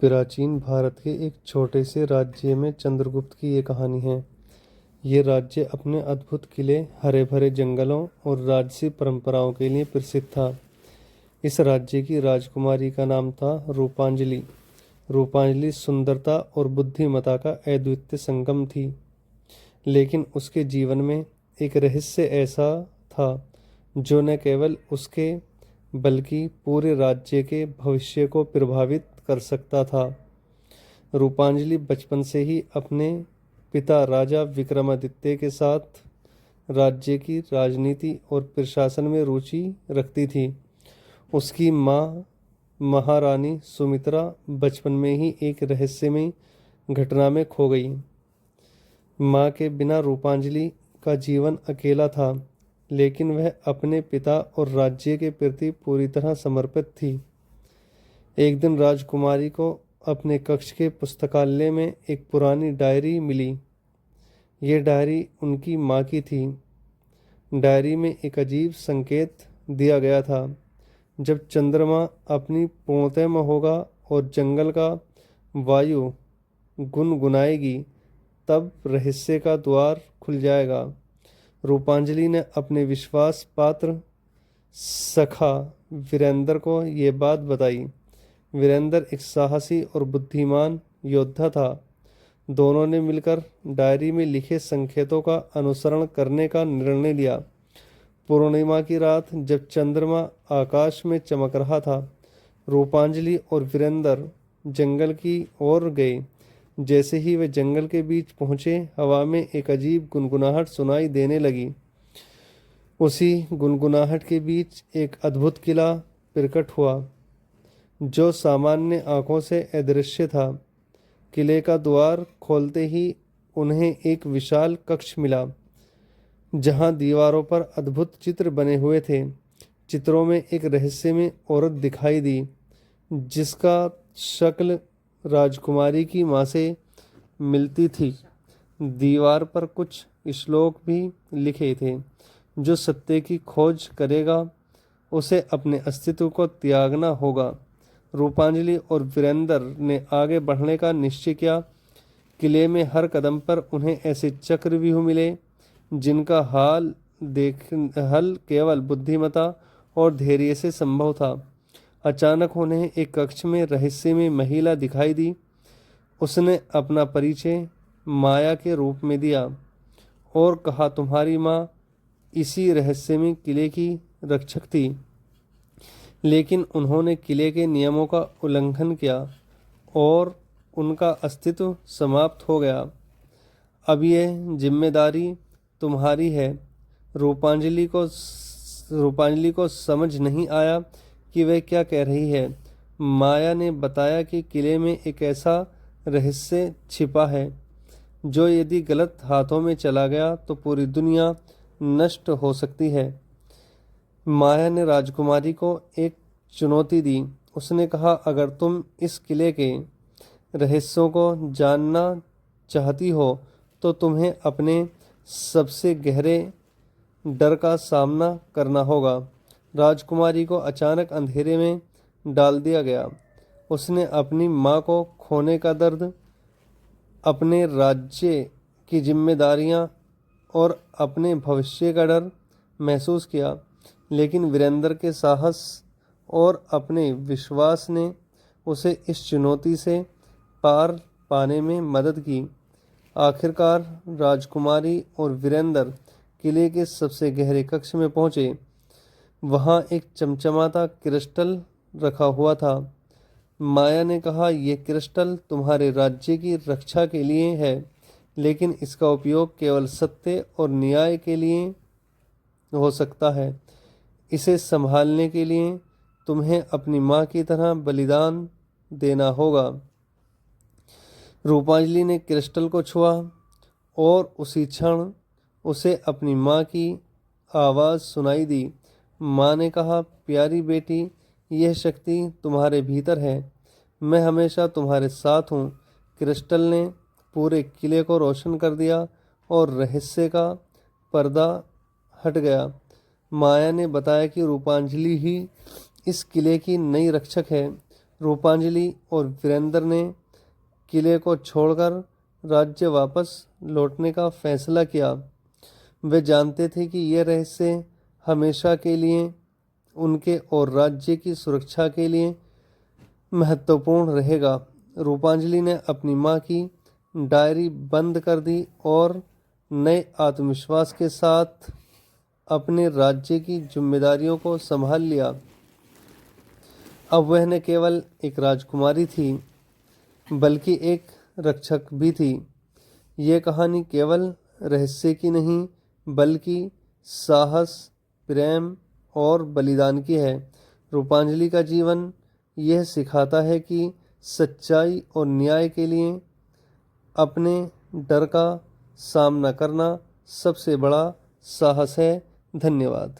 प्राचीन भारत के एक छोटे से राज्य में चंद्रगुप्त की ये कहानी है। ये राज्य अपने अद्भुत किले, हरे भरे जंगलों और राजसी परंपराओं के लिए प्रसिद्ध था। इस राज्य की राजकुमारी का नाम था रूपांजलि। रूपांजलि सुंदरता और बुद्धिमत्ता का अद्वितीय संगम थी, लेकिन उसके जीवन में एक रहस्य ऐसा था जो न केवल उसके बल्कि पूरे राज्य के भविष्य को प्रभावित कर सकता था। रूपांजलि बचपन से ही अपने पिता राजा विक्रमादित्य के साथ राज्य की राजनीति और प्रशासन में रुचि रखती थी। उसकी माँ महारानी सुमित्रा बचपन में ही एक रहस्यमय घटना में खो गई। माँ के बिना रूपांजलि का जीवन अकेला था, लेकिन वह अपने पिता और राज्य के प्रति पूरी तरह समर्पित थी। एक दिन राजकुमारी को अपने कक्ष के पुस्तकालय में एक पुरानी डायरी मिली। यह डायरी उनकी माँ की थी। डायरी में एक अजीब संकेत दिया गया था। जब चंद्रमा अपनी पूर्णता में होगा और जंगल का वायु गुनगुनाएगी, तब रहस्य का द्वार खुल जाएगा। रूपांजलि ने अपने विश्वास पात्र सखा वीरेंद्र को यह बात बताई। वीरेंद्र एक साहसी और बुद्धिमान योद्धा था। दोनों ने मिलकर डायरी में लिखे संकेतों का अनुसरण करने का निर्णय लिया। पूर्णिमा की रात जब चंद्रमा आकाश में चमक रहा था, रूपांजलि और वीरेंद्र जंगल की ओर गए। जैसे ही वे जंगल के बीच पहुंचे, हवा में एक अजीब गुनगुनाहट सुनाई देने लगी। उसी गुनगुनाहट के बीच एक अद्भुत किला प्रकट हुआ, जो सामान्य आंखों से अदृश्य था। किले का द्वार खोलते ही उन्हें एक विशाल कक्ष मिला, जहां दीवारों पर अद्भुत चित्र बने हुए थे। चित्रों में एक रहस्यमय औरत दिखाई दी, जिसका शक्ल राजकुमारी की माँ से मिलती थी। दीवार पर कुछ श्लोक भी लिखे थे, जो सत्य की खोज करेगा उसे अपने अस्तित्व को त्यागना होगा। रूपांजलि और वीरेंद्र ने आगे बढ़ने का निश्चय किया। किले में हर कदम पर उन्हें ऐसे चक्रव्यूह मिले, जिनका हल केवल बुद्धिमत्ता और धैर्य से संभव था। अचानक उन्हें एक कक्ष में रहस्यमय महिला दिखाई दी। उसने अपना परिचय माया के रूप में दिया और कहा, तुम्हारी माँ इसी रहस्यमय किले की रक्षक थी, लेकिन उन्होंने किले के नियमों का उल्लंघन किया और उनका अस्तित्व समाप्त हो गया। अब यह जिम्मेदारी तुम्हारी है। रूपांजलि को समझ नहीं आया कि वह क्या कह रही है। माया ने बताया कि किले में एक ऐसा रहस्य छिपा है, जो यदि गलत हाथों में चला गया तो पूरी दुनिया नष्ट हो सकती है। माया ने राजकुमारी को एक चुनौती दी। उसने कहा, अगर तुम इस किले के रहस्यों को जानना चाहती हो, तो तुम्हें अपने सबसे गहरे डर का सामना करना होगा। राजकुमारी को अचानक अंधेरे में डाल दिया गया। उसने अपनी माँ को खोने का दर्द, अपने राज्य की जिम्मेदारियां और अपने भविष्य का डर महसूस किया, लेकिन वीरेंद्र के साहस और अपने विश्वास ने उसे इस चुनौती से पार पाने में मदद की। आखिरकार राजकुमारी और वीरेंद्र किले के सबसे गहरे कक्ष में पहुंचे। वहां एक चमचमाता क्रिस्टल रखा हुआ था। माया ने कहा, यह क्रिस्टल तुम्हारे राज्य की रक्षा के लिए है, लेकिन इसका उपयोग केवल सत्य और न्याय के लिए हो सकता है। इसे संभालने के लिए तुम्हें अपनी माँ की तरह बलिदान देना होगा। रूपांजलि ने क्रिस्टल को छुआ और उसी क्षण उसे अपनी माँ की आवाज़ सुनाई दी। माँ ने कहा, प्यारी बेटी, यह शक्ति तुम्हारे भीतर है। मैं हमेशा तुम्हारे साथ हूँ। क्रिस्टल ने पूरे किले को रोशन कर दिया और रहस्य का पर्दा हट गया। माया ने बताया कि रूपांजलि ही इस किले की नई रक्षक है। रूपांजलि और वीरेंद्र ने किले को छोड़कर राज्य वापस लौटने का फैसला किया। वे जानते थे कि यह रहस्य हमेशा के लिए उनके और राज्य की सुरक्षा के लिए महत्वपूर्ण रहेगा। रूपांजलि ने अपनी माँ की डायरी बंद कर दी और नए आत्मविश्वास के साथ अपने राज्य की जिम्मेदारियों को संभाल लिया। अब वह न केवल एक राजकुमारी थी बल्कि एक रक्षक भी थी। ये कहानी केवल रहस्य की नहीं बल्कि साहस, प्रेम और बलिदान की है। रूपांजलि का जीवन यह सिखाता है कि सच्चाई और न्याय के लिए अपने डर का सामना करना सबसे बड़ा साहस है। धन्यवाद।